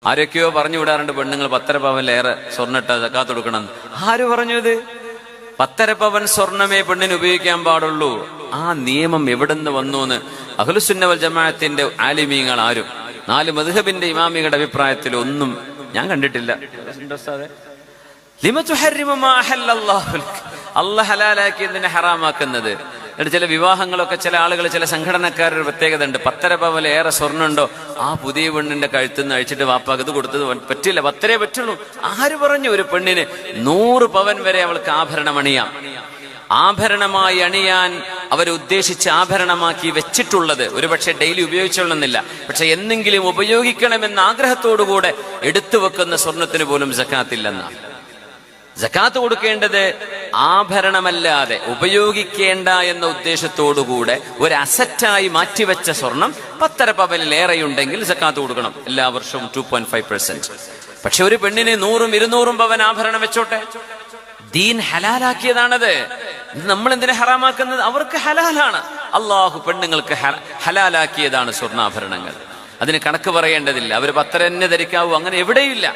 ആരൊക്കെയോ പറഞ്ഞു വിടാറുണ്ട് പെണ്ണുങ്ങൾ 1.5 പവനിലേറെ സ്വർണ്ണിട്ട സക്കാത്ത് കൊടുക്കണം. ആര് പറഞ്ഞു ഇത്? 1.5 പവൻ സ്വർണമേ പെണ്ണിന് ഉപയോഗിക്കാൻ പാടുള്ളൂ. ആ നിയമം എവിടെന്ന് വന്നു എന്ന് അഹ്ലുസുന്ന വൽ ജമാഅത്തിന്റെ ആലിമീങ്ങൾ ആരും 4 മദ്ഹബിന്റെ ഇമാമികളുടെ അഭിപ്രായത്തിൽ ഒന്നും ഞാൻ കണ്ടിട്ടില്ല. അല്ലാഹ് ഹലാലാക്കിയതിനെ ഹറാമാക്കുന്നത്. എന്നിട്ട് ചില വിവാഹങ്ങളൊക്കെ ചില ആളുകൾ ചില സംഘടനക്കാരുടെ പ്രത്യേകത ഉണ്ട്. 1.5 പവനിലേറെ സ്വർണ്ണുണ്ടോ ആ പുതിയ പെണ്ണിന്റെ കഴുത്തുനിന്ന് അഴിച്ചിട്ട് വാപ്പാക്ക് ഇത് കൊടുത്തത് പറ്റില്ല, 10 പറ്റുള്ളൂ. ആര് പറഞ്ഞു? ഒരു പെണ്ണിന് 100 പവൻ വരെ അവൾക്ക് ആഭരണം അണിയാം. ആഭരണമായി അണിയാൻ അവരുദ്ദേശിച്ച ആഭരണമാക്കി വെച്ചിട്ടുള്ളത് ഒരുപക്ഷെ ഡെയിലി ഉപയോഗിച്ചോളുന്നില്ല, പക്ഷെ എന്നെങ്കിലും ഉപയോഗിക്കണമെന്ന ആഗ്രഹത്തോടുകൂടെ എടുത്തു വെക്കുന്ന സ്വർണത്തിന് പോലും സക്കാത്തില്ലെന്നാണ്. സക്കാത്ത് കൊടുക്കേണ്ടത് ആഭരണമല്ലാതെ ഉപയോഗിക്കേണ്ട എന്ന ഉദ്ദേശത്തോടുകൂടെ ഒരു അസറ്റായി മാറ്റിവെച്ച സ്വർണം 1.5 പവനിലേറെയുണ്ടെങ്കിൽ സക്കാത്ത് കൊടുക്കണം എല്ലാ വർഷവും 2.5%. പക്ഷെ ഒരു പെണ്ണിന് 100-200 പവൻ ആഭരണം വെച്ചോട്ടെ, ദീൻ ഹലാലാക്കിയതാണത്. നമ്മൾ എന്തിനെ ഹറാമാക്കുന്നത്? അവർക്ക് ഹലാലാണ്. അള്ളാഹു പെണ്ണുങ്ങൾക്ക് ഹലാലാക്കിയതാണ് സ്വർണ്ണാഭരണങ്ങൾ. അതിന് കണക്ക് പറയേണ്ടതില്ല. അവർ 10 തന്നെ ധരിക്കാവൂ, അങ്ങനെ എവിടെയില്ല.